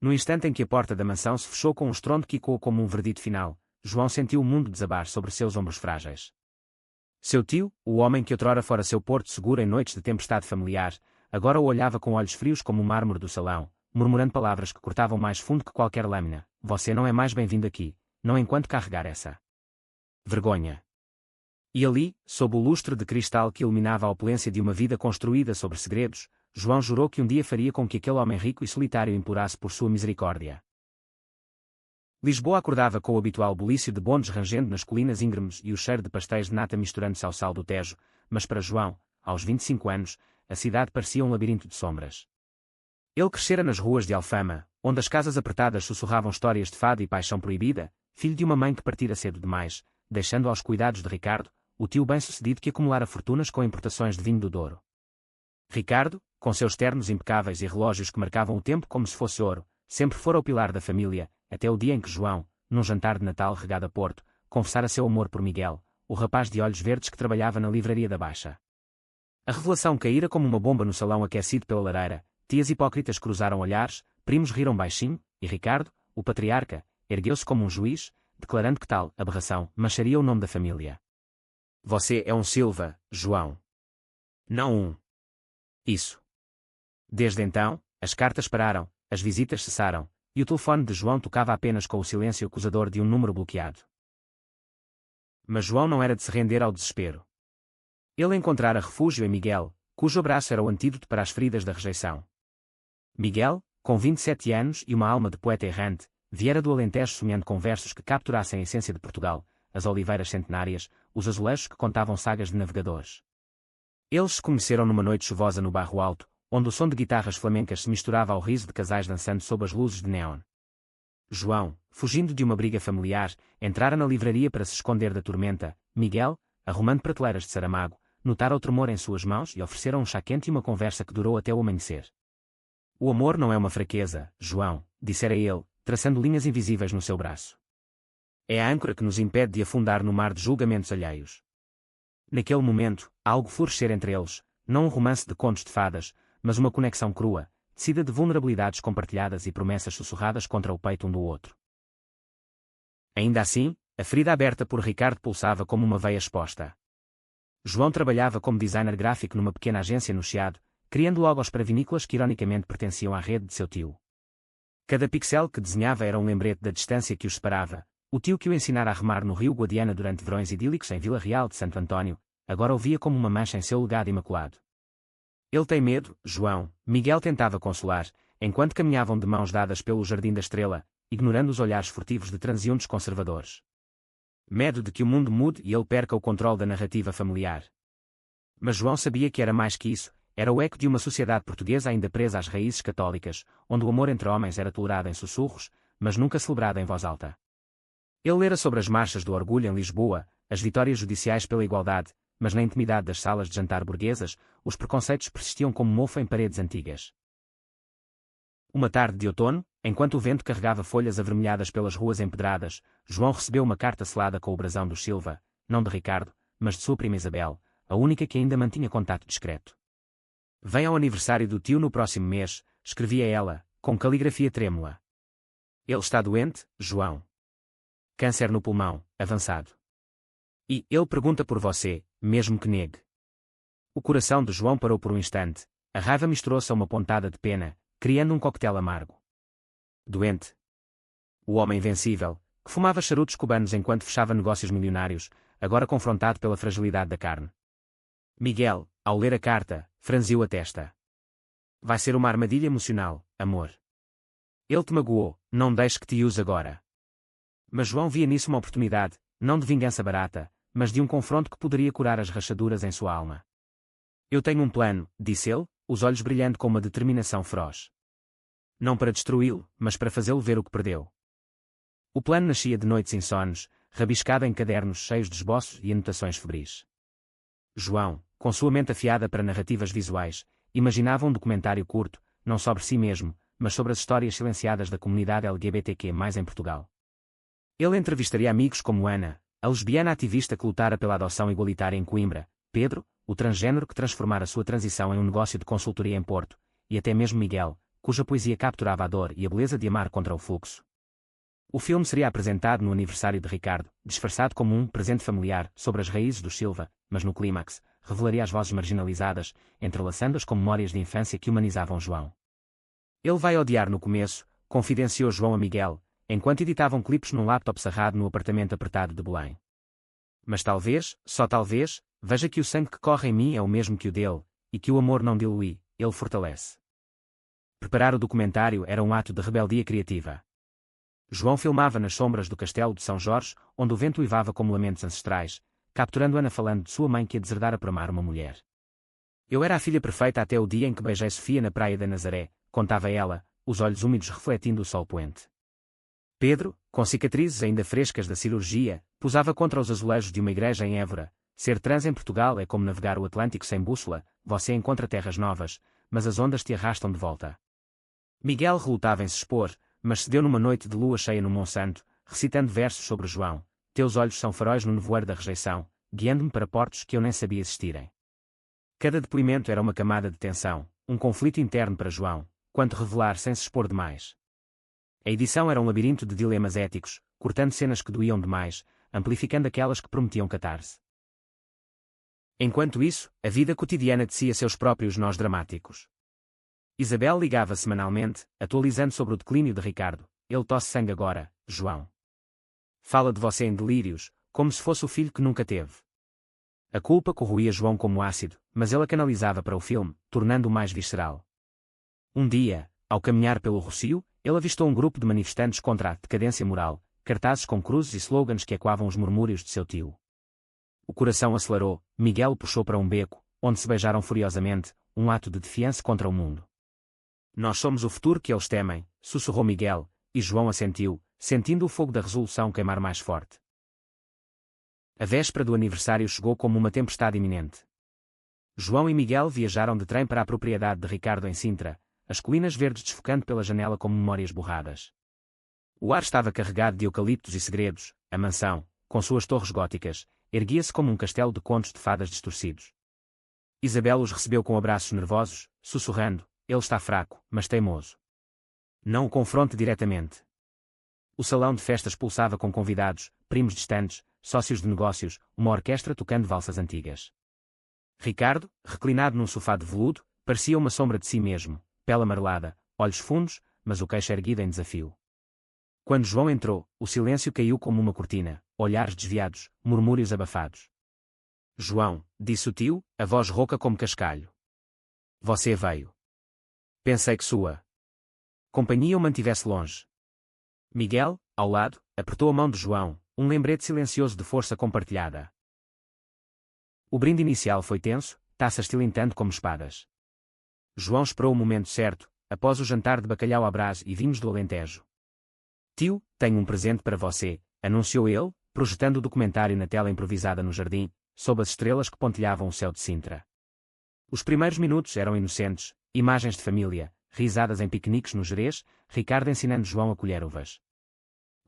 No instante em que a porta da mansão se fechou com um estrondo que ecoou como um verdito final, João sentiu o mundo desabar sobre seus ombros frágeis. Seu tio, o homem que outrora fora seu porto seguro em noites de tempestade familiar, agora o olhava com olhos frios como o mármore do salão, murmurando palavras que cortavam mais fundo que qualquer lâmina. Você não é mais bem-vindo aqui, não enquanto carregar essa vergonha. E ali, sob o lustre de cristal que iluminava a opulência de uma vida construída sobre segredos, João jurou que um dia faria com que aquele homem rico e solitário implorasse por sua misericórdia. Lisboa acordava com o habitual bulício de bondes rangendo nas colinas íngremes e o cheiro de pastéis de nata misturando-se ao sal do Tejo, mas para João, aos 25 anos, a cidade parecia um labirinto de sombras. Ele crescera nas ruas de Alfama, onde as casas apertadas sussurravam histórias de fado e paixão proibida, filho de uma mãe que partira cedo demais, deixando aos cuidados de Ricardo, o tio bem-sucedido que acumulara fortunas com importações de vinho do Douro. Ricardo, com seus ternos impecáveis e relógios que marcavam o tempo como se fosse ouro, sempre fora o pilar da família, até o dia em que João, num jantar de Natal regado a Porto, confessara seu amor por Miguel, o rapaz de olhos verdes que trabalhava na livraria da Baixa. A revelação caíra como uma bomba no salão aquecido pela lareira, tias hipócritas cruzaram olhares, primos riram baixinho, e Ricardo, o patriarca, ergueu-se como um juiz, declarando que tal aberração mancharia o nome da família. Você é um Silva, João. Não um. Isso. Desde então, as cartas pararam, as visitas cessaram, e o telefone de João tocava apenas com o silêncio acusador de um número bloqueado. Mas João não era de se render ao desespero. Ele encontrara refúgio em Miguel, cujo abraço era o antídoto para as feridas da rejeição. Miguel, com 27 anos e uma alma de poeta errante, viera do Alentejo sonhando com versos que capturassem a essência de Portugal, as oliveiras centenárias, os azulejos que contavam sagas de navegadores. Eles se conheceram numa noite chuvosa no Barro Alto, onde o som de guitarras flamencas se misturava ao riso de casais dançando sob as luzes de néon. João, fugindo de uma briga familiar, entrara na livraria para se esconder da tormenta. Miguel, arrumando prateleiras de Saramago, notara o tremor em suas mãos e ofereceram um chá quente e uma conversa que durou até o amanhecer. O amor não é uma fraqueza, João, dissera ele, traçando linhas invisíveis no seu braço. É a âncora que nos impede de afundar no mar de julgamentos alheios. Naquele momento, algo florescer entre eles, não um romance de contos de fadas, mas uma conexão crua, tecida de vulnerabilidades compartilhadas e promessas sussurradas contra o peito um do outro. Ainda assim, a ferida aberta por Ricardo pulsava como uma veia exposta. João trabalhava como designer gráfico numa pequena agência no Chiado, criando logos para vinícolas que ironicamente pertenciam à rede de seu tio. Cada pixel que desenhava era um lembrete da distância que os separava. O tio que o ensinara a remar no rio Guadiana durante verões idílicos em Vila Real de Santo António, agora o via como uma mancha em seu legado imaculado. Ele tem medo, João, Miguel tentava consolar, enquanto caminhavam de mãos dadas pelo Jardim da Estrela, ignorando os olhares furtivos de transeuntes conservadores. Medo de que o mundo mude e ele perca o controle da narrativa familiar. Mas João sabia que era mais que isso, era o eco de uma sociedade portuguesa ainda presa às raízes católicas, onde o amor entre homens era tolerado em sussurros, mas nunca celebrado em voz alta. Ele lera sobre as marchas do orgulho em Lisboa, as vitórias judiciais pela igualdade, mas na intimidade das salas de jantar burguesas, os preconceitos persistiam como mofo em paredes antigas. Uma tarde de outono, enquanto o vento carregava folhas avermelhadas pelas ruas empedradas, João recebeu uma carta selada com o brasão dos Silva, não de Ricardo, mas de sua prima Isabel, a única que ainda mantinha contato discreto. Vem ao aniversário do tio no próximo mês, escrevia ela, com caligrafia trêmula. Ele está doente, João. Câncer no pulmão, avançado. E ele pergunta por você, mesmo que negue. O coração de João parou por um instante, a raiva misturou-se a uma pontada de pena, criando um coquetel amargo. Doente. O homem invencível, que fumava charutos cubanos enquanto fechava negócios milionários, agora confrontado pela fragilidade da carne. Miguel, ao ler a carta, franziu a testa. Vai ser uma armadilha emocional, amor. Ele te magoou, não deixe que te use agora. Mas João via nisso uma oportunidade, não de vingança barata, mas de um confronto que poderia curar as rachaduras em sua alma. Eu tenho um plano, disse ele, os olhos brilhando com uma determinação feroz. Não para destruí-lo, mas para fazê-lo ver o que perdeu. O plano nascia de noites insones, rabiscado em cadernos cheios de esboços e anotações febris. João, com sua mente afiada para narrativas visuais, imaginava um documentário curto, não sobre si mesmo, mas sobre as histórias silenciadas da comunidade LGBTQ+ em Portugal. Ele entrevistaria amigos como Ana, a lesbiana ativista que lutara pela adoção igualitária em Coimbra, Pedro, o transgênero que transformara sua transição em um negócio de consultoria em Porto, e até mesmo Miguel, cuja poesia capturava a dor e a beleza de amar contra o fluxo. O filme seria apresentado no aniversário de Ricardo, disfarçado como um presente familiar sobre as raízes dos Silva, mas no clímax, revelaria as vozes marginalizadas, entrelaçando-as com memórias de infância que humanizavam João. Ele vai odiar no começo, confidenciou João a Miguel, enquanto editavam clipes num laptop cerrado no apartamento apertado de Belém. Mas talvez, só talvez, veja que o sangue que corre em mim é o mesmo que o dele, e que o amor não dilui, ele fortalece. Preparar o documentário era um ato de rebeldia criativa. João filmava nas sombras do castelo de São Jorge, onde o vento uivava como lamentos ancestrais, capturando Ana falando de sua mãe que a deserdara para amar uma mulher. Eu era a filha perfeita até o dia em que beijei Sofia na praia da Nazaré, contava ela, os olhos úmidos refletindo o sol poente. Pedro, com cicatrizes ainda frescas da cirurgia, posava contra os azulejos de uma igreja em Évora. Ser trans em Portugal é como navegar o Atlântico sem bússola, você encontra terras novas, mas as ondas te arrastam de volta. Miguel relutava em se expor, mas cedeu numa noite de lua cheia no Monsanto, recitando versos sobre João. Teus olhos são faróis no nevoeiro da rejeição, guiando-me para portos que eu nem sabia existirem. Cada depoimento era uma camada de tensão, um conflito interno para João, quanto revelar sem se expor demais. A edição era um labirinto de dilemas éticos, cortando cenas que doíam demais, amplificando aquelas que prometiam catarse. Enquanto isso, a vida cotidiana tecia seus próprios nós dramáticos. Isabel ligava semanalmente, atualizando sobre o declínio de Ricardo. Ele tosse sangue agora, João. Fala de você em delírios, como se fosse o filho que nunca teve. A culpa corroía João como ácido, mas ele a canalizava para o filme, tornando-o mais visceral. Um dia, ao caminhar pelo Rocio, ele avistou um grupo de manifestantes contra a decadência moral, cartazes com cruzes e slogans que ecoavam os murmúrios de seu tio. O coração acelerou, Miguel o puxou para um beco, onde se beijaram furiosamente, um ato de defiança contra o mundo. Nós somos o futuro que eles temem, sussurrou Miguel, e João assentiu, sentindo o fogo da resolução queimar mais forte. A véspera do aniversário chegou como uma tempestade iminente. João e Miguel viajaram de trem para a propriedade de Ricardo em Sintra, as colinas verdes desfocando pela janela como memórias borradas. O ar estava carregado de eucaliptos e segredos, a mansão, com suas torres góticas, erguia-se como um castelo de contos de fadas distorcidos. Isabel os recebeu com abraços nervosos, sussurrando, ele está fraco, mas teimoso. Não o confronte diretamente. O salão de festas pulsava com convidados, primos distantes, sócios de negócios, uma orquestra tocando valsas antigas. Ricardo, reclinado num sofá de veludo, parecia uma sombra de si mesmo, pele amarelada, olhos fundos, mas o queixo erguido em desafio. Quando João entrou, o silêncio caiu como uma cortina, olhares desviados, murmúrios abafados. João, disse o tio, a voz rouca como cascalho. Você veio. Pensei que sua companhia o mantivesse longe. Miguel, ao lado, apertou a mão de João, um lembrete silencioso de força compartilhada. O brinde inicial foi tenso, taças tilintando como espadas. João esperou o momento certo, após o jantar de bacalhau à brás e vinhos do Alentejo. Tio, tenho um presente para você, anunciou ele, projetando o documentário na tela improvisada no jardim, sob as estrelas que pontilhavam o céu de Sintra. Os primeiros minutos eram inocentes, imagens de família, risadas em piqueniques no Gerês, Ricardo ensinando João a colher uvas.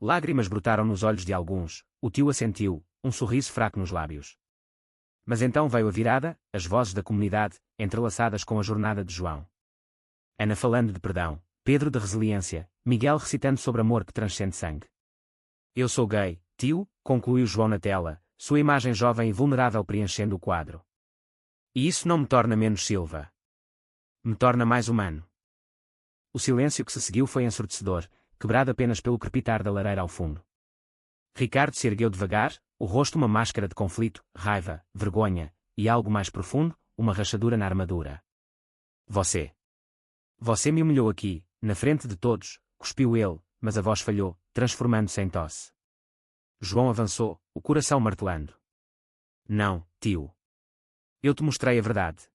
Lágrimas brotaram nos olhos de alguns, o tio assentiu, um sorriso fraco nos lábios. Mas então veio a virada, as vozes da comunidade, entrelaçadas com a jornada de João. Ana falando de perdão, Pedro de resiliência, Miguel recitando sobre amor que transcende sangue. Eu sou gay, tio, concluiu João na tela, sua imagem jovem e vulnerável preenchendo o quadro. E isso não me torna menos Silva. Me torna mais humano. O silêncio que se seguiu foi ensurdecedor, quebrado apenas pelo crepitar da lareira ao fundo. Ricardo se ergueu devagar, o rosto uma máscara de conflito, raiva, vergonha, e algo mais profundo, uma rachadura na armadura. Você me humilhou aqui, na frente de todos, cuspiu ele, mas a voz falhou, transformando-se em tosse. João avançou, o coração martelando. Não, tio. Eu te mostrei a verdade.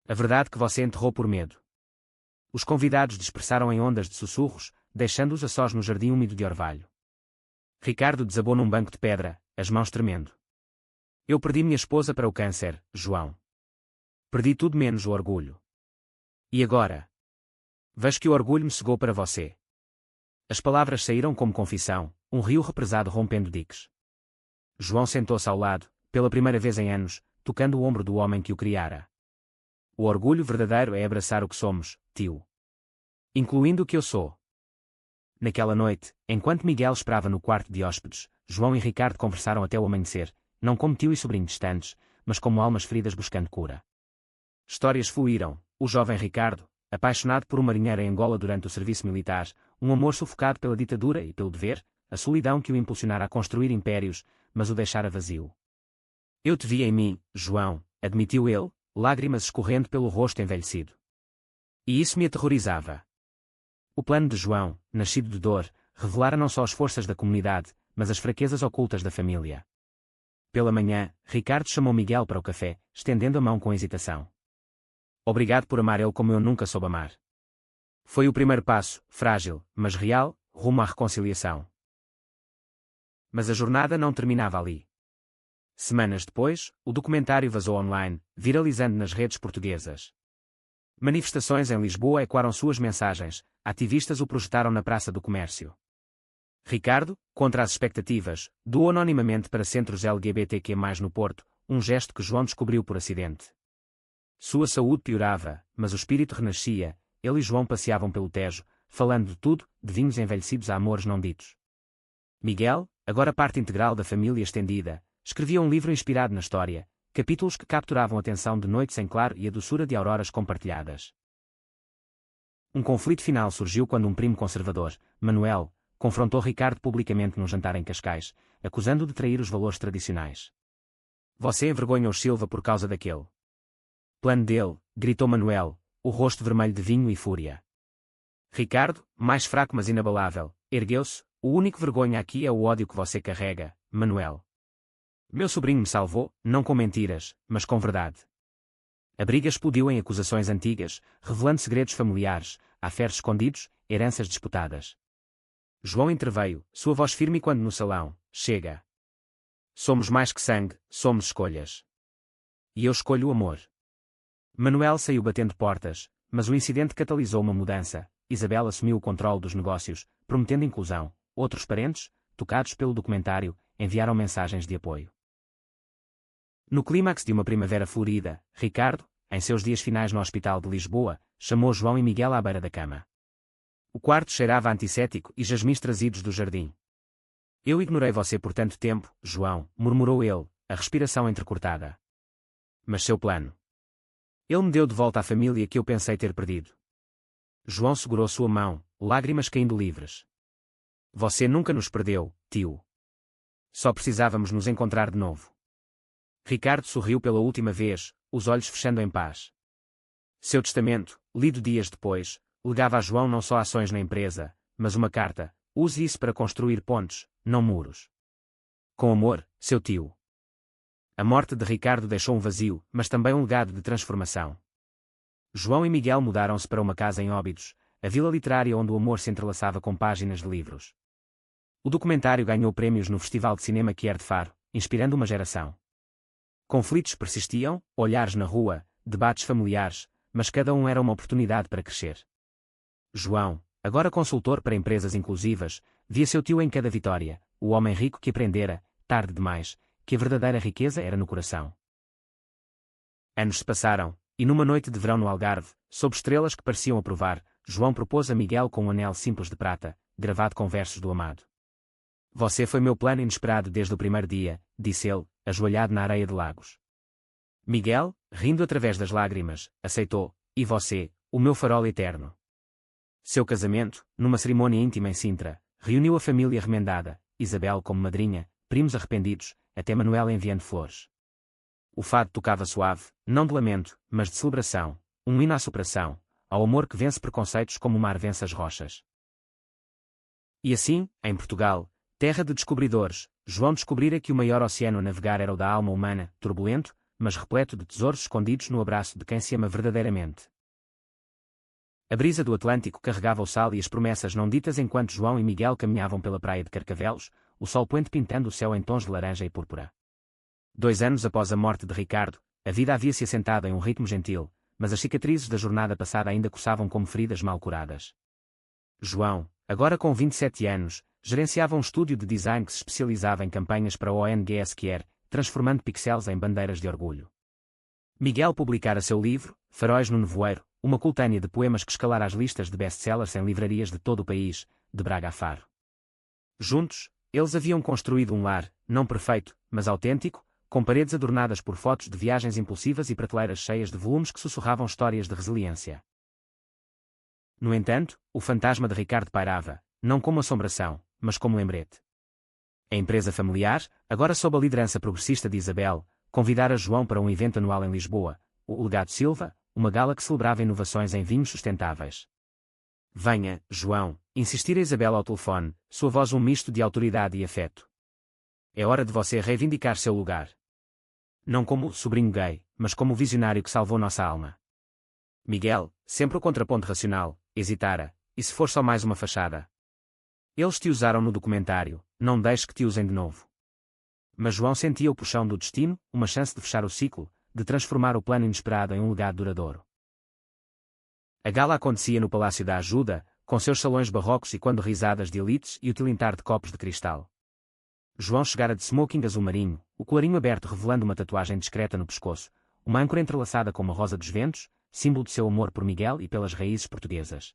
A verdade que você enterrou por medo. Os convidados dispersaram em ondas de sussurros, deixando-os a sós no jardim úmido de orvalho. Ricardo desabou num banco de pedra, as mãos tremendo. Eu perdi minha esposa para o câncer, João. Perdi tudo menos o orgulho. E agora? Vejo que o orgulho me cegou para você. As palavras saíram como confissão, um rio represado rompendo diques. João sentou-se ao lado, pela primeira vez em anos, tocando o ombro do homem que o criara. O orgulho verdadeiro é abraçar o que somos, tio. incluindo o que eu sou. Naquela noite, enquanto Miguel esperava no quarto de hóspedes, João e Ricardo conversaram até o amanhecer, não como tio e sobrinho distantes, mas como almas feridas buscando cura. Histórias fluíram, o jovem Ricardo, apaixonado por um marinheiro em Angola durante o serviço militar, um amor sufocado pela ditadura e pelo dever, a solidão que o impulsionara a construir impérios, mas o deixara vazio. Eu te vi em mim, João, admitiu ele, lágrimas escorrendo pelo rosto envelhecido. E isso me aterrorizava. O plano de João, nascido de dor, revelara não só as forças da comunidade, mas as fraquezas ocultas da família. Pela manhã, Ricardo chamou Miguel para o café, estendendo a mão com hesitação. Obrigado por amar ele como eu nunca soube amar. Foi o primeiro passo, frágil, mas real, rumo à reconciliação. Mas a jornada não terminava ali. Semanas depois, o documentário vazou online, viralizando nas redes portuguesas. Manifestações em Lisboa ecoaram suas mensagens, ativistas o projetaram na Praça do Comércio. Ricardo, contra as expectativas, doou anonimamente para centros LGBTQ+, no Porto, um gesto que João descobriu por acidente. Sua saúde piorava, mas o espírito renascia, ele e João passeavam pelo Tejo, falando de tudo, de vinhos envelhecidos a amores não ditos. Miguel, agora parte integral da família estendida, escrevia um livro inspirado na história, capítulos que capturavam a atenção de noites em claro e a doçura de auroras compartilhadas. Um conflito final surgiu quando um primo conservador, Manuel, confrontou Ricardo publicamente num jantar em Cascais, acusando-o de trair os valores tradicionais. Você envergonha os Silva por causa daquele plano dele, gritou Manuel, o rosto vermelho de vinho e fúria. Ricardo, mais fraco mas inabalável, ergueu-se. O único vergonha aqui é o ódio que você carrega, Manuel. Meu sobrinho me salvou, não com mentiras, mas com verdade. A briga explodiu em acusações antigas, revelando segredos familiares, afers escondidos, heranças disputadas. João interveio, sua voz firme quando no salão, chega. Somos mais que sangue, somos escolhas. E eu escolho o amor. Manuel saiu batendo portas, mas o incidente catalisou uma mudança. Isabel assumiu o controle dos negócios, prometendo inclusão. Outros parentes, tocados pelo documentário, enviaram mensagens de apoio. No clímax de uma primavera florida, Ricardo, em seus dias finais no Hospital de Lisboa, chamou João e Miguel à beira da cama. O quarto cheirava a antisséptico e jasmins trazidos do jardim. Eu ignorei você por tanto tempo, João, murmurou ele, a respiração entrecortada. Mas seu plano. Ele me deu de volta a família que eu pensei ter perdido. João segurou sua mão, lágrimas caindo livres. Você nunca nos perdeu, tio. Só precisávamos nos encontrar de novo. Ricardo sorriu pela última vez, os olhos fechando em paz. Seu testamento, lido dias depois, legava a João não só ações na empresa, mas uma carta: use isso para construir pontes, não muros. Com amor, seu tio. A morte de Ricardo deixou um vazio, mas também um legado de transformação. João e Miguel mudaram-se para uma casa em Óbidos, a vila literária onde o amor se entrelaçava com páginas de livros. O documentário ganhou prémios no Festival de Cinema Quier de Faro, inspirando uma geração. Conflitos persistiam, olhares na rua, debates familiares, mas cada um era uma oportunidade para crescer. João, agora consultor para empresas inclusivas, via seu tio em cada vitória, o homem rico que aprendera, tarde demais, que a verdadeira riqueza era no coração. Anos se passaram, e numa noite de verão no Algarve, sob estrelas que pareciam aprovar, João propôs a Miguel com um anel simples de prata, gravado com versos do amado. Você foi meu plano inesperado desde o primeiro dia, disse ele, ajoelhado na areia de Lagos. Miguel, rindo através das lágrimas, aceitou, e você, o meu farol eterno. Seu casamento, numa cerimônia íntima em Sintra, reuniu a família remendada, Isabel como madrinha, primos arrependidos, até Manuel enviando flores. O fado tocava suave, não de lamento, mas de celebração, um hino à superação, ao amor que vence preconceitos como o mar vence as rochas. E assim, em Portugal, terra de descobridores, João descobrira que o maior oceano a navegar era o da alma humana, turbulento, mas repleto de tesouros escondidos no abraço de quem se ama verdadeiramente. A brisa do Atlântico carregava o sal e as promessas não ditas enquanto João e Miguel caminhavam pela praia de Carcavelos, o sol poente pintando o céu em tons de laranja e púrpura. 2 anos após a morte de Ricardo, a vida havia-se assentado em um ritmo gentil, mas as cicatrizes da jornada passada ainda coçavam como feridas mal curadas. João, agora com 27 anos, gerenciava um estúdio de design que se especializava em campanhas para a ONG Quier, transformando pixels em bandeiras de orgulho. Miguel publicara seu livro, Faróis no Nevoeiro, uma coletânea de poemas que escalara as listas de best-sellers em livrarias de todo o país, de Braga a Faro. Juntos, eles haviam construído um lar, não perfeito, mas autêntico, com paredes adornadas por fotos de viagens impulsivas e prateleiras cheias de volumes que sussurravam histórias de resiliência. No entanto, o fantasma de Ricardo pairava, não como assombração, mas como lembrete. A empresa familiar, agora sob a liderança progressista de Isabel, convidara João para um evento anual em Lisboa, o Legado Silva, uma gala que celebrava inovações em vinhos sustentáveis. Venha, João, insistira Isabel ao telefone, sua voz um misto de autoridade e afeto. É hora de você reivindicar seu lugar. Não como o sobrinho gay, mas como o visionário que salvou nossa alma. Miguel, sempre o contraponto racional, hesitara, e se for só mais uma fachada? Eles te usaram no documentário, não deixe que te usem de novo. Mas João sentia o puxão do destino, uma chance de fechar o ciclo, de transformar o plano inesperado em um legado duradouro. A gala acontecia no Palácio da Ajuda, com seus salões barrocos e quando risadas de elites e o tilintar de copos de cristal. João chegara de smoking azul marinho, o colarinho aberto revelando uma tatuagem discreta no pescoço, uma âncora entrelaçada com uma rosa dos ventos, símbolo de seu amor por Miguel e pelas raízes portuguesas.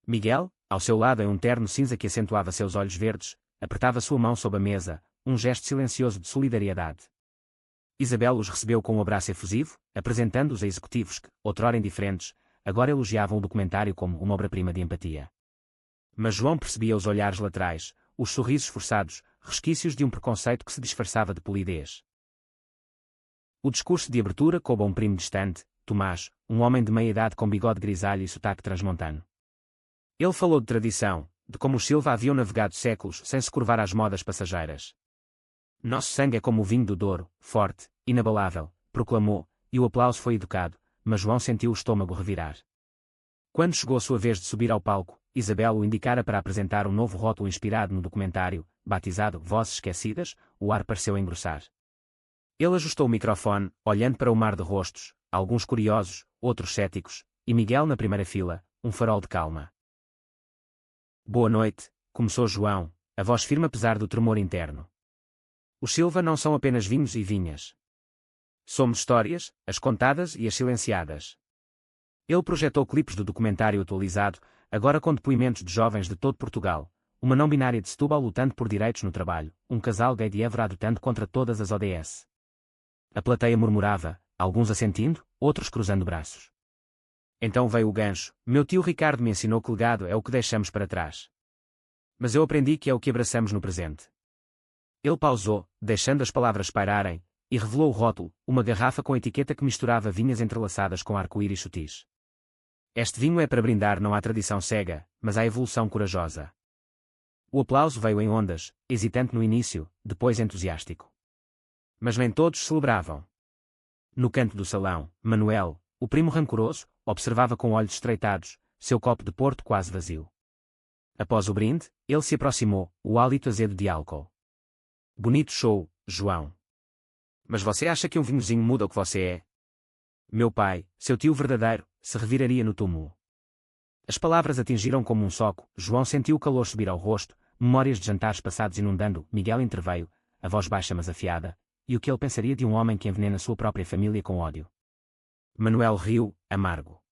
Miguel, ao seu lado em um terno cinza que acentuava seus olhos verdes, apertava sua mão sob a mesa, um gesto silencioso de solidariedade. Isabel os recebeu com um abraço efusivo, apresentando-os a executivos que, outrora indiferentes, agora elogiavam o documentário como uma obra-prima de empatia. Mas João percebia os olhares laterais, os sorrisos forçados, resquícios de um preconceito que se disfarçava de polidez. O discurso de abertura coube a um primo distante, Tomás, um homem de meia-idade com bigode grisalho e sotaque transmontano. Ele falou de tradição, de como os Silva haviam navegado séculos sem se curvar às modas passageiras. Nosso sangue é como o vinho do Douro, forte, inabalável, proclamou, e o aplauso foi educado, mas João sentiu o estômago revirar. Quando chegou a sua vez de subir ao palco, Isabel o indicara para apresentar um novo rótulo inspirado no documentário, batizado Vozes Esquecidas, o ar pareceu engrossar. Ele ajustou o microfone, olhando para o mar de rostos, alguns curiosos, outros céticos, e Miguel na primeira fila, um farol de calma. Boa noite, começou João, a voz firme apesar do tremor interno. Os Silva não são apenas vinhos e vinhas. Somos histórias, as contadas e as silenciadas. Ele projetou clipes do documentário atualizado, agora com depoimentos de jovens de todo Portugal, uma não binária de Setúbal lutando por direitos no trabalho, um casal gay de Évora lutando contra todas as ODS. A plateia murmurava, alguns assentindo, outros cruzando braços. Então veio o gancho, meu tio Ricardo me ensinou que legado é o que deixamos para trás. Mas eu aprendi que é o que abraçamos no presente. Ele pausou, deixando as palavras pairarem, e revelou o rótulo, uma garrafa com etiqueta que misturava vinhas entrelaçadas com arco-íris sutis. Este vinho é para brindar não à tradição cega, mas à evolução corajosa. O aplauso veio em ondas, hesitante no início, depois entusiástico. Mas nem todos celebravam. No canto do salão, Manuel, o primo rancoroso, observava com olhos estreitados, seu copo de porto quase vazio. Após o brinde, ele se aproximou, o hálito azedo de álcool. Bonito show, João. Mas você acha que um vinhozinho muda o que você é? Meu pai, seu tio verdadeiro, se reviraria no túmulo. As palavras atingiram como um soco, João sentiu o calor subir ao rosto, memórias de jantares passados inundando, Miguel interveio, a voz baixa mas afiada, e o que ele pensaria de um homem que envenena sua própria família com ódio. Manuel riu, amargo.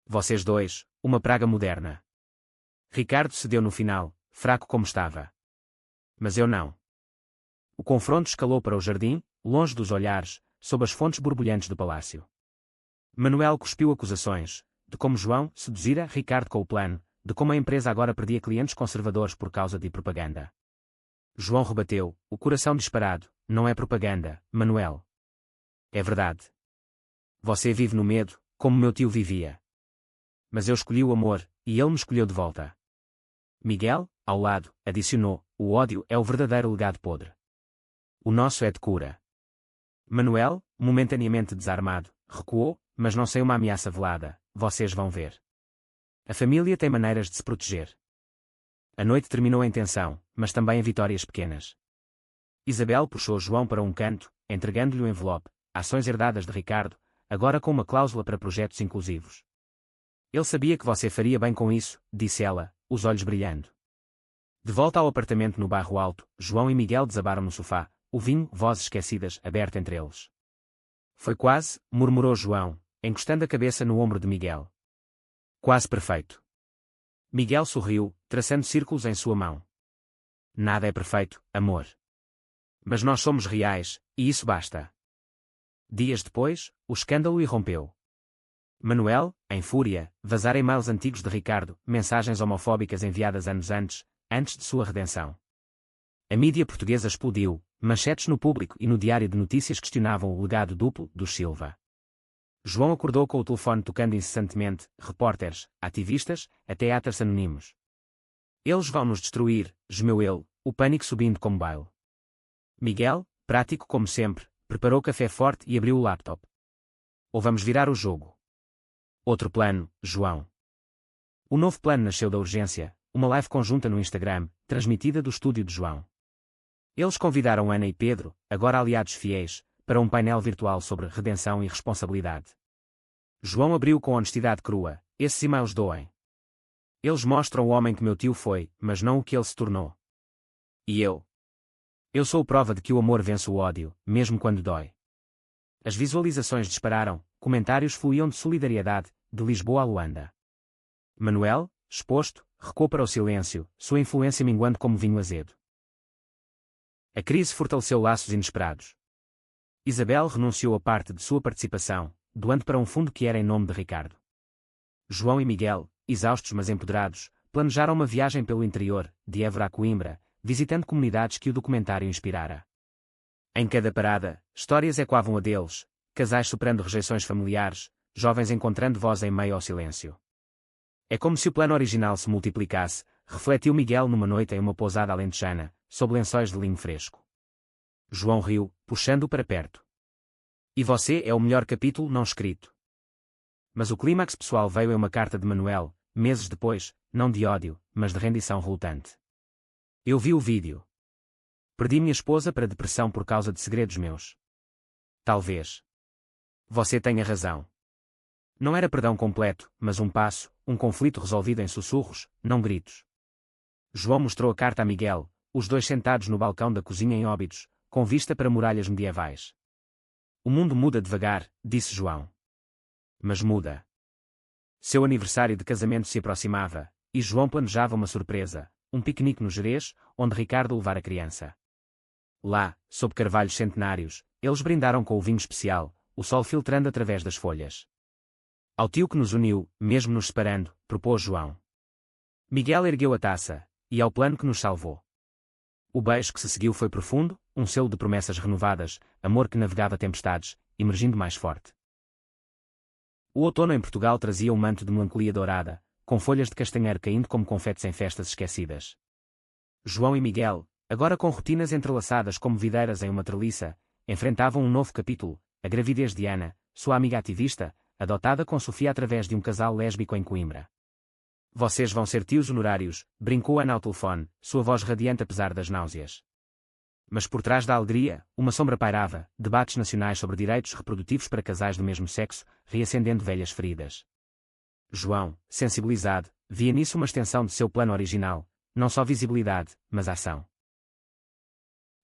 Vocês dois, uma praga moderna. Ricardo cedeu no final, fraco como estava. Mas eu não. O confronto escalou para o jardim, longe dos olhares, sob as fontes borbulhantes do palácio. Manuel cuspiu acusações, de como João seduzira Ricardo com o plano, de como a empresa agora perdia clientes conservadores por causa de propaganda. João rebateu, o coração disparado, não é propaganda, Manuel. É verdade. Você vive no medo, como meu tio vivia. Mas eu escolhi o amor, e ele me escolheu de volta. Miguel, ao lado, adicionou, o ódio é o verdadeiro legado podre. O nosso é de cura. Manuel, momentaneamente desarmado, recuou, mas não sem uma ameaça velada, vocês vão ver. A família tem maneiras de se proteger. A noite terminou em tensão, mas também em vitórias pequenas. Isabel puxou João para um canto, entregando-lhe o envelope, ações herdadas de Ricardo, agora com uma cláusula para projetos inclusivos. Ele sabia que você faria bem com isso, disse ela, os olhos brilhando. De volta ao apartamento no bairro Alto, João e Miguel desabaram no sofá, o vinho, vozes esquecidas, aberto entre eles. Foi quase, murmurou João, encostando a cabeça no ombro de Miguel. Quase perfeito. Miguel sorriu, traçando círculos em sua mão. Nada é perfeito, amor. Mas nós somos reais, e isso basta. Dias depois, o escândalo irrompeu. Manuel, em fúria, vazara e-mails antigos de Ricardo, mensagens homofóbicas enviadas anos antes de sua redenção. A mídia portuguesa explodiu, manchetes no Público e no Diário de Notícias questionavam o legado duplo dos Silva. João acordou com o telefone tocando incessantemente, repórteres, ativistas, até haters anónimos. Eles vão nos destruir, gemeu ele, o pânico subindo como baile. Miguel, prático como sempre, preparou café forte e abriu o laptop. Ou vamos virar o jogo. Outro plano, João. O novo plano nasceu da urgência, uma live conjunta no Instagram, transmitida do estúdio de João. Eles convidaram Ana e Pedro, agora aliados fiéis, para um painel virtual sobre redenção e responsabilidade. João abriu com honestidade crua: esses e-mails doem. Eles mostram o homem que meu tio foi, mas não o que ele se tornou. E eu? Eu sou prova de que o amor vence o ódio, mesmo quando dói. As visualizações dispararam, comentários fluíam de solidariedade, de Lisboa a Luanda. Manuel, exposto, recuou para o silêncio, sua influência minguando como vinho azedo. A crise fortaleceu laços inesperados. Isabel renunciou a parte de sua participação, doando para um fundo que era em nome de Ricardo. João e Miguel, exaustos mas empoderados, planejaram uma viagem pelo interior, de Évora a Coimbra, visitando comunidades que o documentário inspirara. Em cada parada, histórias ecoavam a deles, casais superando rejeições familiares, jovens encontrando voz em meio ao silêncio. É como se o plano original se multiplicasse, refletiu Miguel numa noite em uma pousada alentejana, sob lençóis de linho fresco. João riu, puxando-o para perto. E você é o melhor capítulo não escrito. Mas o clímax pessoal veio em uma carta de Manuel, meses depois, não de ódio, mas de rendição relutante. Eu vi o vídeo. Perdi minha esposa para depressão por causa de segredos meus. Talvez. Você tenha razão. Não era perdão completo, mas um passo, um conflito resolvido em sussurros, não gritos. João mostrou a carta a Miguel, os dois sentados no balcão da cozinha em Óbidos, com vista para muralhas medievais. O mundo muda devagar, disse João. Mas muda. Seu aniversário de casamento se aproximava, e João planejava uma surpresa, um piquenique no Gerês, onde Ricardo levara a criança. Lá, sob carvalhos centenários, eles brindaram com o vinho especial, o sol filtrando através das folhas. Ao tio que nos uniu, mesmo nos separando, propôs João. Miguel ergueu a taça, e ao plano que nos salvou. O beijo que se seguiu foi profundo, um selo de promessas renovadas, amor que navegava tempestades, emergindo mais forte. O outono em Portugal trazia um manto de melancolia dourada, com folhas de castanheiro caindo como confetes em festas esquecidas. João e Miguel, agora com rotinas entrelaçadas como videiras em uma treliça, enfrentavam um novo capítulo, a gravidez de Ana, sua amiga ativista, adotada com Sofia através de um casal lésbico em Coimbra. Vocês vão ser tios honorários, brincou Ana ao telefone, sua voz radiante apesar das náuseas. Mas por trás da alegria, uma sombra pairava, debates nacionais sobre direitos reprodutivos para casais do mesmo sexo, reacendendo velhas feridas. João, sensibilizado, via nisso uma extensão de seu plano original, não só visibilidade, mas ação.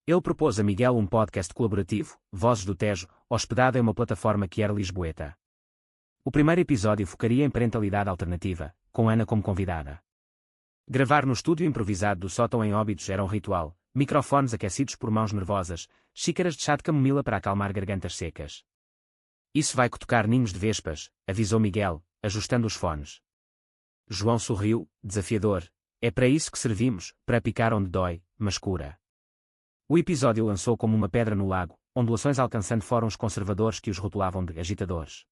Ele propôs a Miguel um podcast colaborativo, Vozes do Tejo, hospedado em uma plataforma que era lisboeta. O primeiro episódio focaria em parentalidade alternativa, com Ana como convidada. Gravar no estúdio improvisado do sótão em Óbidos era um ritual, microfones aquecidos por mãos nervosas, xícaras de chá de camomila para acalmar gargantas secas. Isso vai cutucar ninhos de vespas, avisou Miguel, ajustando os fones. João sorriu, desafiador. É para isso que servimos, para picar onde dói, mas cura. O episódio lançou como uma pedra no lago, ondulações alcançando fóruns conservadores que os rotulavam de agitadores.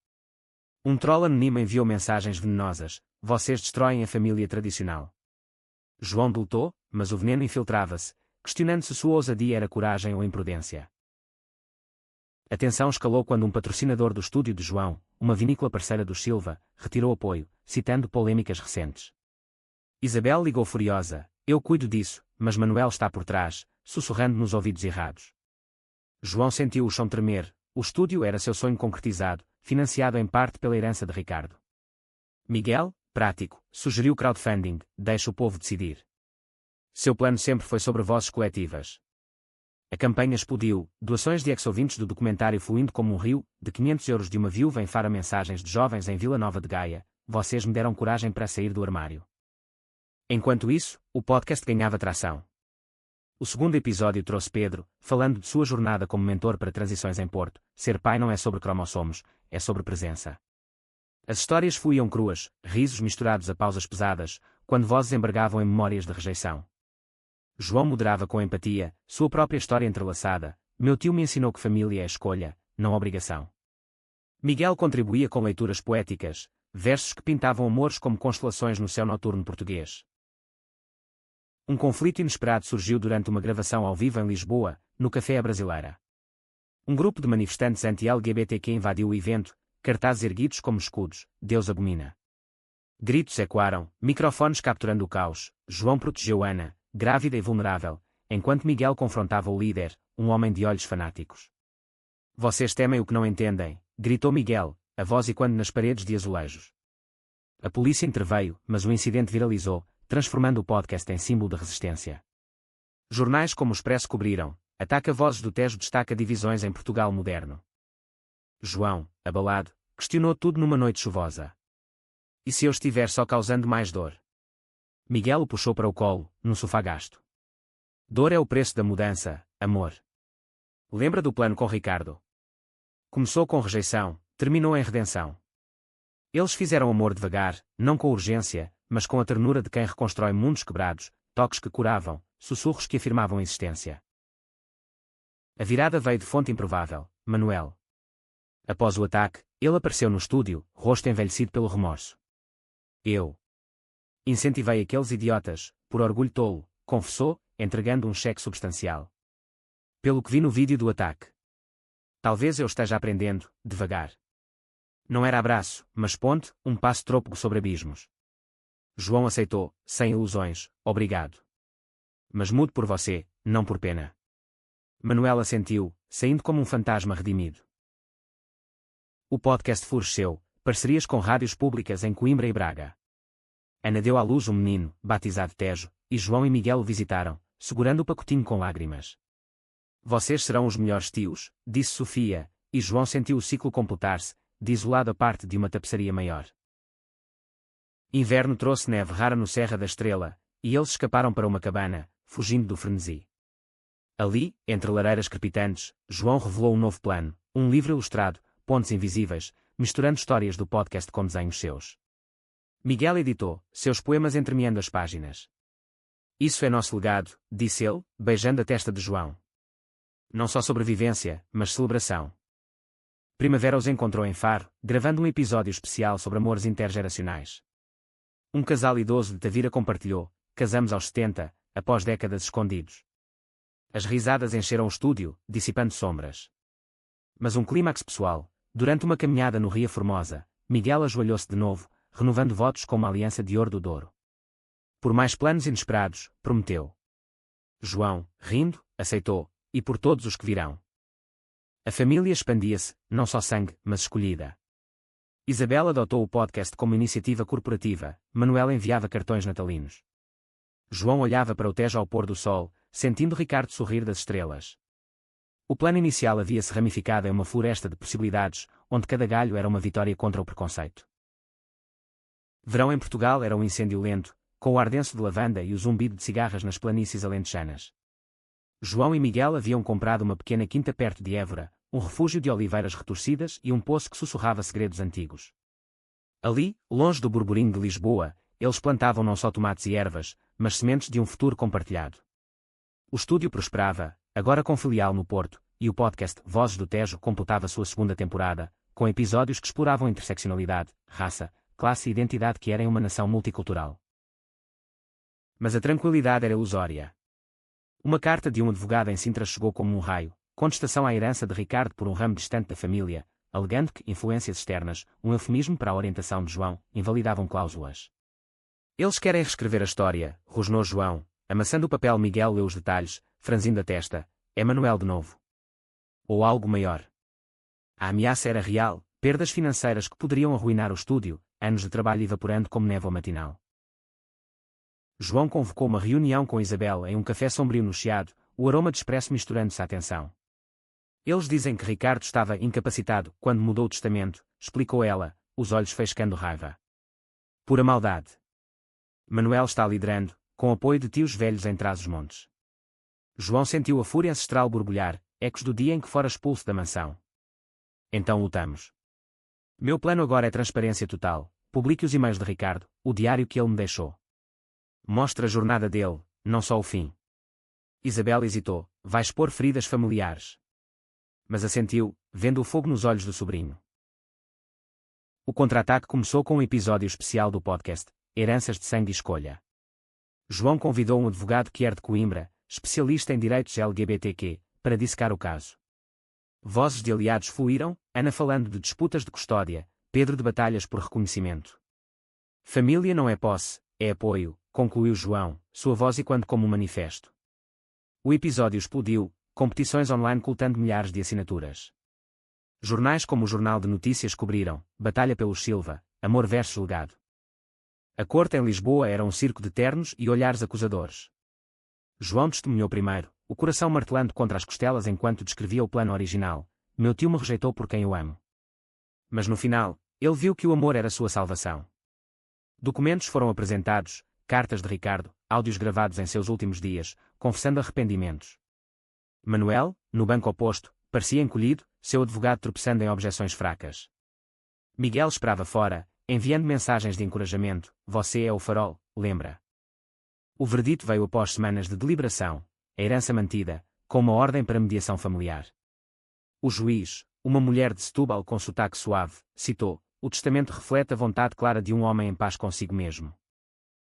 Um troll anónimo enviou mensagens venenosas: vocês destroem a família tradicional. João deletou, mas o veneno infiltrava-se, questionando se sua ousadia era coragem ou imprudência. A tensão escalou quando um patrocinador do estúdio de João, uma vinícola parceira dos Silva, retirou apoio, citando polêmicas recentes. Isabel ligou furiosa: eu cuido disso, mas Manuel está por trás, sussurrando nos ouvidos errados. João sentiu o chão tremer, o estúdio era seu sonho concretizado, financiado em parte pela herança de Ricardo. Miguel, prático, sugeriu crowdfunding, deixa o povo decidir. Seu plano sempre foi sobre vozes coletivas. A campanha explodiu, doações de ex-ouvintes do documentário fluindo como um rio, de 500 euros de uma viúva em Faro a mensagens de jovens em Vila Nova de Gaia, vocês me deram coragem para sair do armário. Enquanto isso, o podcast ganhava tração. O segundo episódio trouxe Pedro, falando de sua jornada como mentor para transições em Porto. Ser pai não é sobre cromossomos, é sobre presença. As histórias fluíam cruas, risos misturados a pausas pesadas, quando vozes embargavam em memórias de rejeição. João moderava com empatia, sua própria história entrelaçada. Meu tio me ensinou que família é escolha, não obrigação. Miguel contribuía com leituras poéticas, versos que pintavam amores como constelações no céu noturno português. Um conflito inesperado surgiu durante uma gravação ao vivo em Lisboa, no Café à Brasileira. Um grupo de manifestantes anti-LGBTQ invadiu o evento, cartazes erguidos como escudos, Deus abomina. Gritos ecoaram, microfones capturando o caos. João protegeu Ana, grávida e vulnerável, enquanto Miguel confrontava o líder, um homem de olhos fanáticos. Vocês temem o que não entendem, gritou Miguel, a voz ecoando nas paredes de azulejos. A polícia interveio, mas o incidente viralizou, transformando o podcast em símbolo de resistência. Jornais como o Expresso cobriram, Ataca Vozes do Tejo destaca divisões em Portugal moderno. João, abalado, questionou tudo numa noite chuvosa. E se eu estiver só causando mais dor? Miguel o puxou para o colo, num sofá gasto. Dor é o preço da mudança, amor. Lembra do plano com Ricardo? Começou com rejeição, terminou em redenção. Eles fizeram amor devagar, não com urgência, mas com a ternura de quem reconstrói mundos quebrados, toques que curavam, sussurros que afirmavam existência. A virada veio de fonte improvável, Manuel. Após o ataque, ele apareceu no estúdio, rosto envelhecido pelo remorso. Eu incentivei aqueles idiotas, por orgulho tolo, confessou, entregando um cheque substancial. Pelo que vi no vídeo do ataque. Talvez eu esteja aprendendo, devagar. Não era abraço, mas ponte, um passo trôpego sobre abismos. João aceitou, sem ilusões, obrigado. Mas mudo por você, não por pena. Manuel assentiu, saindo como um fantasma redimido. O podcast floresceu, parcerias com rádios públicas em Coimbra e Braga. Ana deu à luz um menino, batizado Tejo, e João e Miguel o visitaram, segurando o pacotinho com lágrimas. Vocês serão os melhores tios, disse Sofia, e João sentiu o ciclo completar-se, de isolado a parte de uma tapeçaria maior. Inverno trouxe neve rara no Serra da Estrela, e eles escaparam para uma cabana, fugindo do frenesi. Ali, entre lareiras crepitantes, João revelou um novo plano, um livro ilustrado, Pontes Invisíveis, misturando histórias do podcast com desenhos seus. Miguel editou, seus poemas entremeando as páginas. Isso é nosso legado, disse ele, beijando a testa de João. Não só sobrevivência, mas celebração. Primavera os encontrou em Faro, gravando um episódio especial sobre amores intergeracionais. Um casal idoso de Tavira compartilhou, casamos aos 70, após décadas escondidos. As risadas encheram o estúdio, dissipando sombras. Mas um clímax pessoal, durante uma caminhada no Ria Formosa, Miguel ajoelhou-se de novo, renovando votos com uma aliança de ouro do Douro. Por mais planos inesperados, prometeu. João, rindo, aceitou, e por todos os que virão. A família expandia-se, não só sangue, mas escolhida. Isabel adotou o podcast como iniciativa corporativa, Manuel enviava cartões natalinos. João olhava para o Tejo ao pôr do sol, sentindo Ricardo sorrir das estrelas. O plano inicial havia-se ramificado em uma floresta de possibilidades, onde cada galho era uma vitória contra o preconceito. Verão em Portugal era um incêndio lento, com o ardenço de lavanda e o zumbido de cigarras nas planícies alentejanas. João e Miguel haviam comprado uma pequena quinta perto de Évora, um refúgio de oliveiras retorcidas e um poço que sussurrava segredos antigos. Ali, longe do burburinho de Lisboa, eles plantavam não só tomates e ervas, mas sementes de um futuro compartilhado. O estúdio prosperava, agora com filial no Porto, e o podcast Vozes do Tejo completava sua segunda temporada, com episódios que exploravam interseccionalidade, raça, classe e identidade que era em uma nação multicultural. Mas a tranquilidade era ilusória. Uma carta de um advogado em Sintra chegou como um raio, contestação à herança de Ricardo por um ramo distante da família, alegando que influências externas, um eufemismo para a orientação de João, invalidavam cláusulas. Eles querem reescrever a história, rosnou João, amassando o papel. Miguel leu os detalhes, franzindo a testa, é Manuel de novo. Ou algo maior. A ameaça era real, perdas financeiras que poderiam arruinar o estúdio, anos de trabalho evaporando como névoa matinal. João convocou uma reunião com Isabel em um café sombrio no Chiado, o aroma de expresso misturando-se à tensão. Eles dizem que Ricardo estava incapacitado quando mudou o testamento, explicou ela, os olhos faiscando raiva. Pura maldade. Manuel está liderando, com apoio de tios velhos em Trás-os-Montes. João sentiu a fúria ancestral borbulhar, ecos do dia em que fora expulso da mansão. Então lutamos. Meu plano agora é transparência total. Publique os e-mails de Ricardo, o diário que ele me deixou. Mostra a jornada dele, não só o fim. Isabel hesitou, vai expor feridas familiares. Mas assentiu, vendo o fogo nos olhos do sobrinho. O contra-ataque começou com um episódio especial do podcast, Heranças de Sangue e Escolha. João convidou um advogado que era de Coimbra, especialista em direitos LGBTQ, para dissecar o caso. Vozes de aliados fluíram, Ana falando de disputas de custódia, Pedro de batalhas por reconhecimento. Família não é posse, é apoio, concluiu João, sua voz ecoando como um manifesto. O episódio explodiu, competições online coletando milhares de assinaturas. Jornais como o Jornal de Notícias cobriram, Batalha pelos Silva, Amor versus Legado. A corte em Lisboa era um circo de ternos e olhares acusadores. João testemunhou primeiro, o coração martelando contra as costelas enquanto descrevia o plano original. Meu tio me rejeitou por quem eu amo. Mas no final, ele viu que o amor era sua salvação. Documentos foram apresentados, cartas de Ricardo, áudios gravados em seus últimos dias, confessando arrependimentos. Manuel, no banco oposto, parecia encolhido, seu advogado tropeçando em objeções fracas. Miguel esperava fora, enviando mensagens de encorajamento, você é o farol, lembra? O verdito veio após semanas de deliberação, a herança mantida, com uma ordem para mediação familiar. O juiz, uma mulher de Setúbal com sotaque suave, citou, o testamento reflete a vontade clara de um homem em paz consigo mesmo.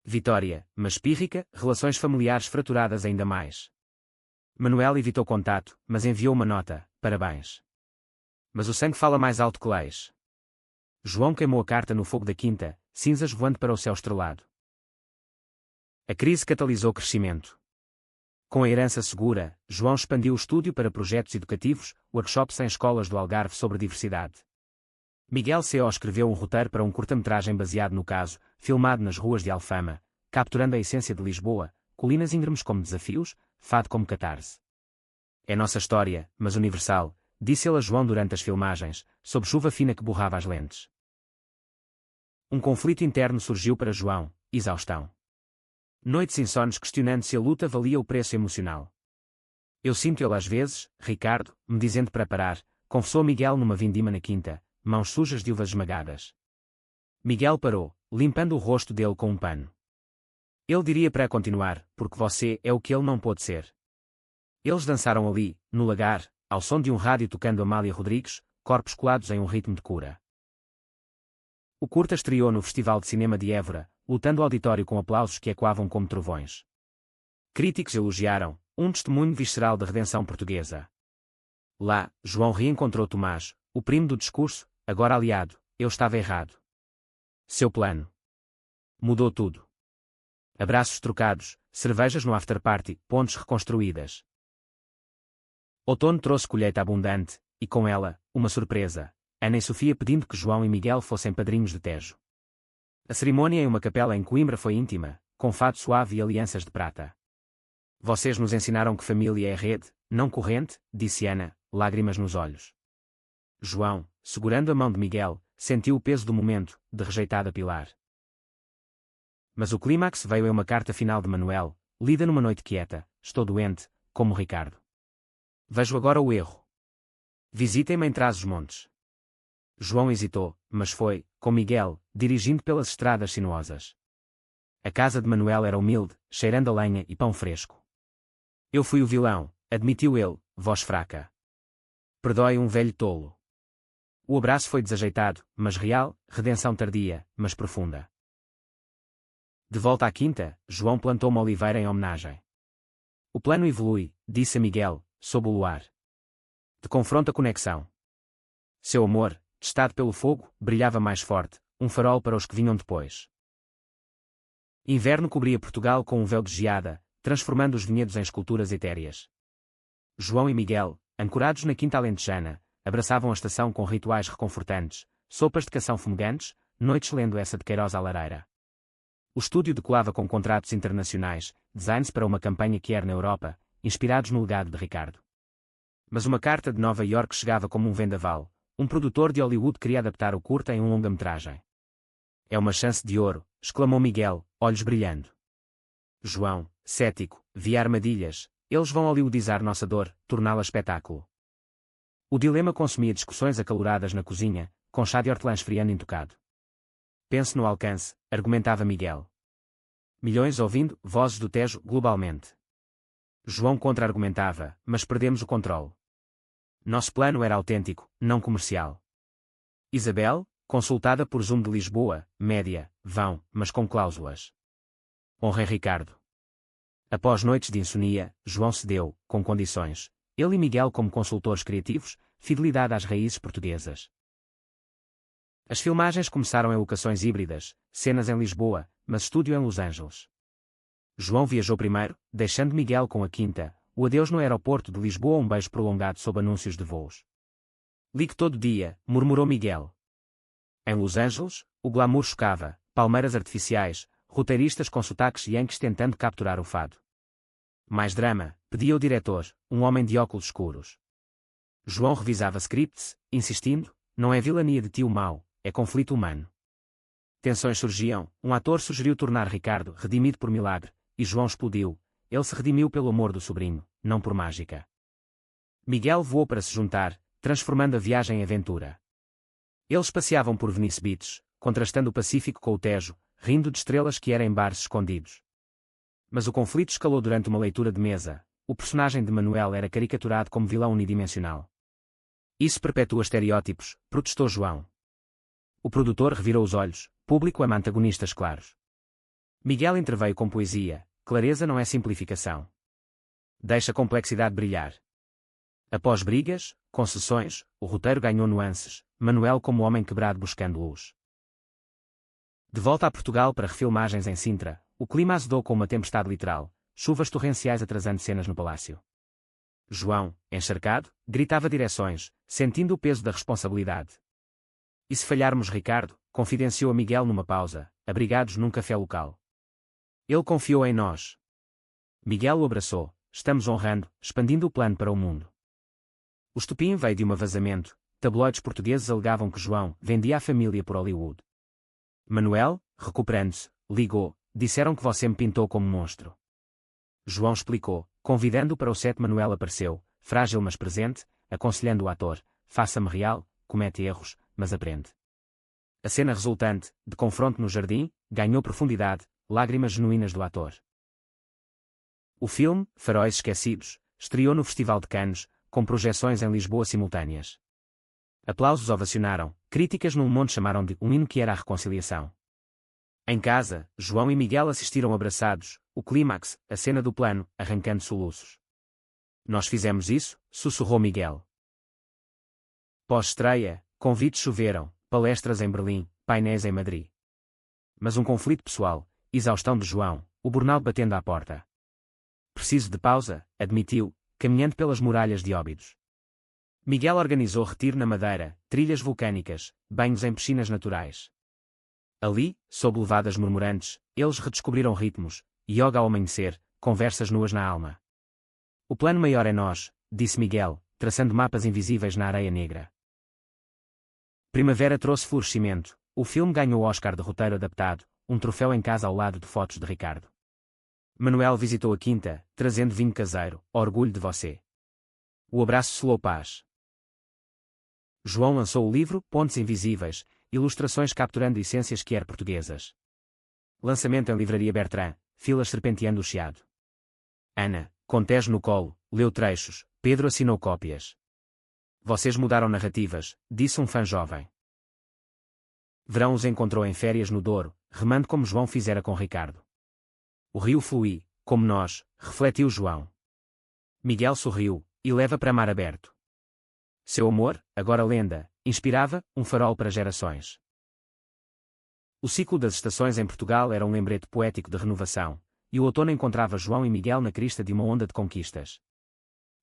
Vitória, mas pírrica, relações familiares fraturadas ainda mais. Manuel evitou contato, mas enviou uma nota, parabéns. Mas o sangue fala mais alto que leis. João queimou a carta no fogo da quinta, cinzas voando para o céu estrelado. A crise catalisou o crescimento. Com a herança segura, João expandiu o estúdio para projetos educativos, workshops em escolas do Algarve sobre diversidade. Miguel C.O. escreveu um roteiro para um curta-metragem baseado no caso, filmado nas ruas de Alfama, capturando a essência de Lisboa, colinas íngremes como desafios, fado como catarse. É nossa história, mas universal, disse ele a João durante as filmagens, sob chuva fina que borrava as lentes. Um conflito interno surgiu para João, exaustão. Noites insones questionando se a luta valia o preço emocional. Eu sinto ele às vezes, Ricardo, me dizendo para parar, confessou Miguel numa vindima na quinta, mãos sujas de uvas esmagadas. Miguel parou, limpando o rosto dele com um pano. Ele diria para continuar, porque você é o que ele não pôde ser. Eles dançaram ali, no lagar, ao som de um rádio tocando Amália Rodrigues, corpos colados em um ritmo de cura. O curta estreou no Festival de Cinema de Évora, lutando o auditório com aplausos que ecoavam como trovões. Críticos elogiaram, um testemunho visceral da redenção portuguesa. Lá, João reencontrou Tomás, o primo do discurso, agora aliado, eu estava errado. Seu plano. Mudou tudo. Abraços trocados, cervejas no after-party, pontes reconstruídas. Outono trouxe colheita abundante, e com ela, uma surpresa, Ana e Sofia pedindo que João e Miguel fossem padrinhos de Tejo. A cerimônia em uma capela em Coimbra foi íntima, com fado suave e alianças de prata. Vocês nos ensinaram que família é rede, não corrente, disse Ana, lágrimas nos olhos. João, segurando a mão de Miguel, sentiu o peso do momento, de rejeitada Pilar. Mas o clímax veio em uma carta final de Manuel, lida numa noite quieta, estou doente, como Ricardo. Vejo agora o erro. Visitem-me em Trás-os-Montes. João hesitou, mas foi, com Miguel, dirigindo pelas estradas sinuosas. A casa de Manuel era humilde, cheirando a lenha e pão fresco. Eu fui o vilão, admitiu ele, voz fraca. Perdoe um velho tolo. O abraço foi desajeitado, mas real, redenção tardia, mas profunda. De volta à quinta, João plantou uma oliveira em homenagem. O plano evolui, disse a Miguel, sob o luar. De confronto a conexão. Seu amor, testado pelo fogo, brilhava mais forte, um farol para os que vinham depois. Inverno cobria Portugal com um véu de geada, transformando os vinhedos em esculturas etéreas. João e Miguel, ancorados na quinta alentejana, abraçavam a estação com rituais reconfortantes, sopas de cação fumegantes, noites lendo essa de Queiroz à lareira. O estúdio decolava com contratos internacionais, designs para uma campanha que era na Europa, inspirados no legado de Ricardo. Mas uma carta de Nova York chegava como um vendaval. Um produtor de Hollywood queria adaptar o curta em um longa-metragem. É uma chance de ouro, exclamou Miguel, olhos brilhando. João, cético, via armadilhas. Eles vão hollywoodizar nossa dor, torná-la espetáculo. O dilema consumia discussões acaloradas na cozinha, com chá de hortelã esfriando intocado. Pense no alcance, argumentava Miguel. Milhões ouvindo, vozes do Tejo, globalmente. João contra-argumentava, mas perdemos o controle. Nosso plano era autêntico, não comercial. Isabel, consultada por Zoom de Lisboa, média, vão, mas com cláusulas. Honrem Ricardo. Após noites de insonia, João cedeu, com condições. Ele e Miguel como consultores criativos, fidelidade às raízes portuguesas. As filmagens começaram em locações híbridas, cenas em Lisboa, mas estúdio em Los Angeles. João viajou primeiro, deixando Miguel com a quinta, o adeus no aeroporto de Lisboa, um beijo prolongado sob anúncios de voos. Ligue todo dia, murmurou Miguel. Em Los Angeles, o glamour chocava, palmeiras artificiais, roteiristas com sotaques yankees tentando capturar o fado. Mais drama, pedia o diretor, um homem de óculos escuros. João revisava scripts, insistindo, não é vilania de tio mau, é conflito humano. Tensões surgiam, um ator sugeriu tornar Ricardo redimido por milagre, e João explodiu. Ele se redimiu pelo amor do sobrinho, não por mágica. Miguel voou para se juntar, transformando a viagem em aventura. Eles passeavam por Venice Beach, contrastando o Pacífico com o Tejo, rindo de estrelas que eram em bares escondidos. Mas o conflito escalou durante uma leitura de mesa. O personagem de Manuel era caricaturado como vilão unidimensional. Isso perpetua estereótipos, protestou João. O produtor revirou os olhos, público ama antagonistas claros. Miguel interveio com poesia. Clareza não é simplificação. Deixa a complexidade brilhar. Após brigas, concessões, o roteiro ganhou nuances, Manuel como homem quebrado buscando luz. De volta a Portugal para refilmagens em Sintra, o clima azedou com uma tempestade literal, chuvas torrenciais atrasando cenas no palácio. João, encharcado, gritava direções, sentindo o peso da responsabilidade. E se falharmos, Ricardo, confidenciou a Miguel numa pausa, abrigados num café local. Ele confiou em nós. Miguel o abraçou, estamos honrando, expandindo o plano para o mundo. O estupim veio de um vazamento, tabloides portugueses alegavam que João vendia a família por Hollywood. Manuel, recuperando-se, ligou, disseram que você me pintou como monstro. João explicou, convidando-o para o set. Manuel apareceu, frágil mas presente, aconselhando o ator, faça-me real, comete erros, mas aprende. A cena resultante, de confronto no jardim, ganhou profundidade, lágrimas genuínas do ator. O filme, Faróis Esquecidos, estreou no Festival de Cannes, com projeções em Lisboa simultâneas. Aplausos ovacionaram, críticas no mundo chamaram de um hino que era a reconciliação. Em casa, João e Miguel assistiram abraçados, o clímax, a cena do plano, arrancando soluços. Nós fizemos isso, sussurrou Miguel. Pós-estreia, convites choveram, palestras em Berlim, painéis em Madrid. Mas um conflito pessoal, exaustão de João, o burnout batendo à porta. Preciso de pausa, admitiu, caminhando pelas muralhas de Óbidos. Miguel organizou retiro na Madeira, trilhas vulcânicas, banhos em piscinas naturais. Ali, sob levadas murmurantes, eles redescobriram ritmos, yoga ao amanhecer, conversas nuas na alma. O plano maior é nós, disse Miguel, traçando mapas invisíveis na areia negra. Primavera trouxe florescimento, o filme ganhou o Oscar de roteiro adaptado, um troféu em casa ao lado de fotos de Ricardo. Manuel visitou a quinta, trazendo vinho caseiro, orgulho de você. O abraço selou paz. João lançou o livro Pontes Invisíveis, ilustrações capturando essências quer portuguesas. Lançamento em Livraria Bertrand, filas serpenteando o chiado. Ana, com Tejo no colo, leu trechos, Pedro assinou cópias. Vocês mudaram narrativas, disse um fã jovem. Verão os encontrou em férias no Douro, remando como João fizera com Ricardo. O rio flui, como nós, refletiu João. Miguel sorriu, e leva para mar aberto. Seu amor, agora lenda, inspirava, um farol para gerações. O ciclo das estações em Portugal era um lembrete poético de renovação, e o outono encontrava João e Miguel na crista de uma onda de conquistas.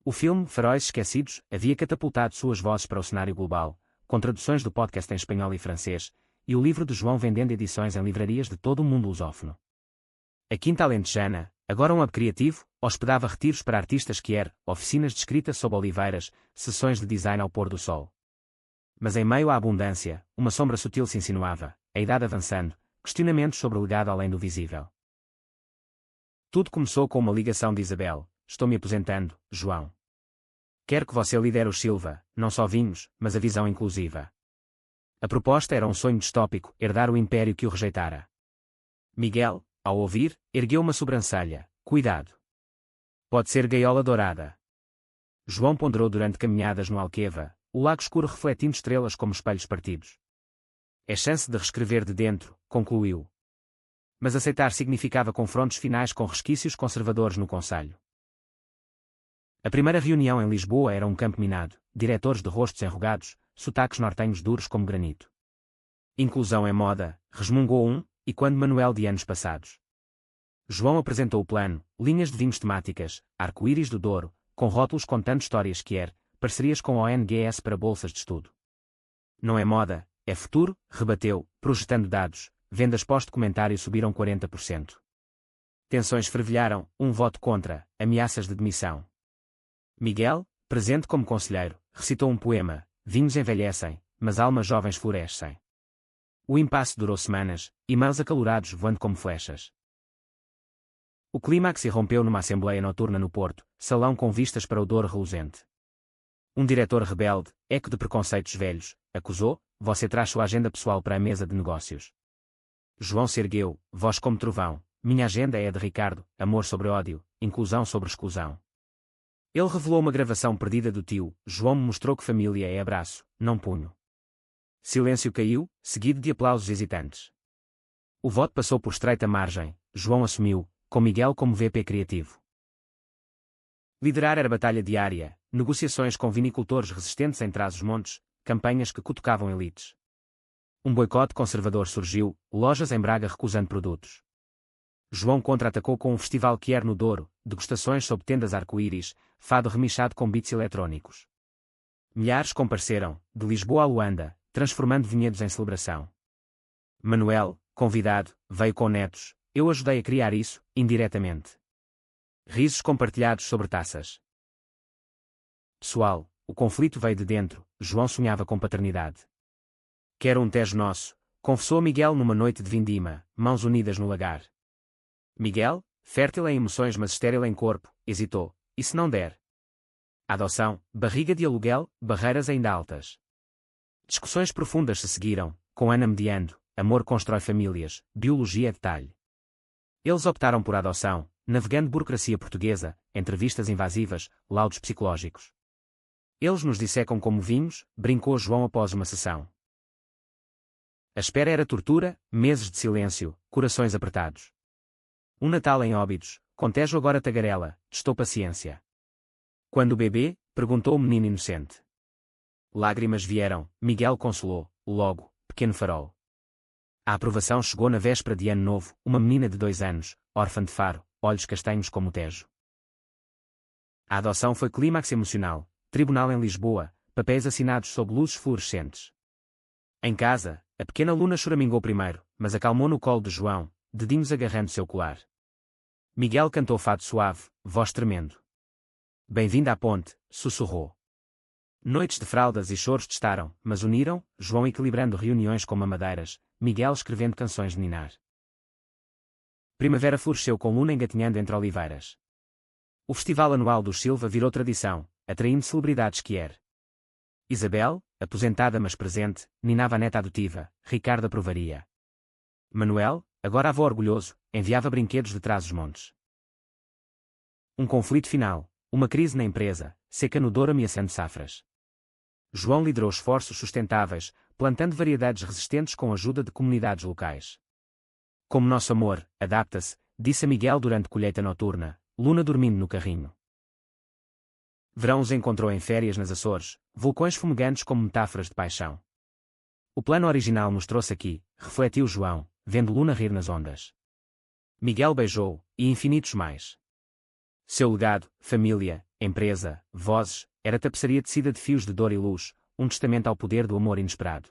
O filme Faróis Esquecidos havia catapultado suas vozes para o cenário global, com traduções do podcast em espanhol e francês, e o livro de João vendendo edições em livrarias de todo o mundo lusófono. A Quinta Alentejana, Agora um hub criativo, hospedava retiros para artistas quer, oficinas de escrita sob oliveiras, sessões de design ao pôr do sol. Mas em meio à abundância, uma sombra sutil se insinuava, a idade avançando, questionamentos sobre o legado além do visível. Tudo começou com uma ligação de Isabel: estou me aposentando, João. Quero que você lidere os Silva, não só vinhos, mas a visão inclusiva. A proposta era um sonho distópico, herdar o império que o rejeitara. Miguel, ao ouvir, ergueu uma sobrancelha: cuidado. Pode ser gaiola dourada. João ponderou durante caminhadas no Alqueva, o lago escuro refletindo estrelas como espelhos partidos. É chance de reescrever de dentro, concluiu. Mas aceitar significava confrontos finais com resquícios conservadores no concelho. A primeira reunião em Lisboa era um campo minado, diretores de rostos enrugados, sotaques nortenhos duros como granito. Inclusão é moda, resmungou um, e quando Manuel de anos passados. João apresentou o plano, linhas de vinhos temáticas, arco-íris do Douro, com rótulos contando histórias parcerias com ONGs para bolsas de estudo. Não é moda, é futuro, rebateu, projetando dados, vendas pós-documentário subiram 40%. Tensões fervilharam, um voto contra, ameaças de demissão. Miguel, presente como conselheiro, recitou um poema: vinhos envelhecem, mas almas jovens florescem. O impasse durou semanas, e-mails acalorados voando como flechas. O clímax irrompeu numa assembleia noturna no Porto, salão com vistas para o Douro reluzente. Um diretor rebelde, eco de preconceitos velhos, acusou: você traz sua agenda pessoal para a mesa de negócios. João se ergueu, voz como trovão: minha agenda é a de Ricardo, amor sobre ódio, inclusão sobre exclusão. Ele revelou uma gravação perdida do tio: João me mostrou que família é abraço, não punho. Silêncio caiu, seguido de aplausos hesitantes. O voto passou por estreita margem. João assumiu, com Miguel como VP criativo. Liderar era batalha diária, negociações com vinicultores resistentes em Trás-os-Montes, campanhas que cutucavam elites. Um boicote conservador surgiu, lojas em Braga recusando produtos. João contra-atacou com um festival quer no Douro, degustações sob tendas arco-íris, fado remichado com beats eletrónicos. Milhares compareceram, de Lisboa a Luanda, transformando vinhedos em celebração. Manuel, convidado, veio com netos: eu ajudei a criar isso, indiretamente. Risos compartilhados sobre taças. Pessoal, o conflito veio de dentro. João sonhava com paternidade. Quero um Tejo nosso, confessou Miguel numa noite de vindima, mãos unidas no lagar. Miguel, fértil em emoções mas estéril em corpo, hesitou: e se não der? Adoção, barriga de aluguel, barreiras ainda altas. Discussões profundas se seguiram, com Ana mediando: amor constrói famílias, biologia é detalhe. Eles optaram por adoção, navegando burocracia portuguesa, entrevistas invasivas, laudos psicológicos. Eles nos dissecam como vinhos, brincou João após uma sessão. A espera era tortura, meses de silêncio, corações apertados. Um Natal em Óbidos, com Tejo agora tagarela, testou paciência. Quando o bebê? Perguntou o menino inocente. Lágrimas vieram, Miguel consolou: logo, pequeno farol. A aprovação chegou na véspera de Ano Novo, uma menina de 2 anos, órfã de Faro, olhos castanhos como o Tejo. A adoção foi clímax emocional, tribunal em Lisboa, papéis assinados sob luzes fluorescentes. Em casa, a pequena Luna choramingou primeiro, mas acalmou no colo de João, dedinhos agarrando seu colar. Miguel cantou fado suave, voz tremendo. Bem-vinda à ponte, sussurrou. Noites de fraldas e choros testaram, mas uniram, João equilibrando reuniões com mamadeiras, Miguel escrevendo canções de ninar. Primavera floresceu com Luna engatinhando entre oliveiras. O festival anual dos Silva virou tradição, atraindo celebridades quer. Isabel, aposentada mas presente, ninava a neta adotiva, Ricardo aprovaria. Manuel, agora avô orgulhoso, enviava brinquedos de Trás-os-Montes. Um conflito final, uma crise na empresa, seca no Douro ameaçando safras. João liderou esforços sustentáveis, plantando variedades resistentes com a ajuda de comunidades locais. Como nosso amor, adapta-se, disse a Miguel durante colheita noturna, Luna dormindo no carrinho. Verão os encontrou em férias nas Açores, vulcões fumegantes como metáforas de paixão. O plano original mostrou-se aqui, refletiu João, vendo Luna rir nas ondas. Miguel beijou, e infinitos mais. Seu legado, família, empresa, vozes, era tapeçaria tecida de fios de dor e luz, um testamento ao poder do amor inesperado.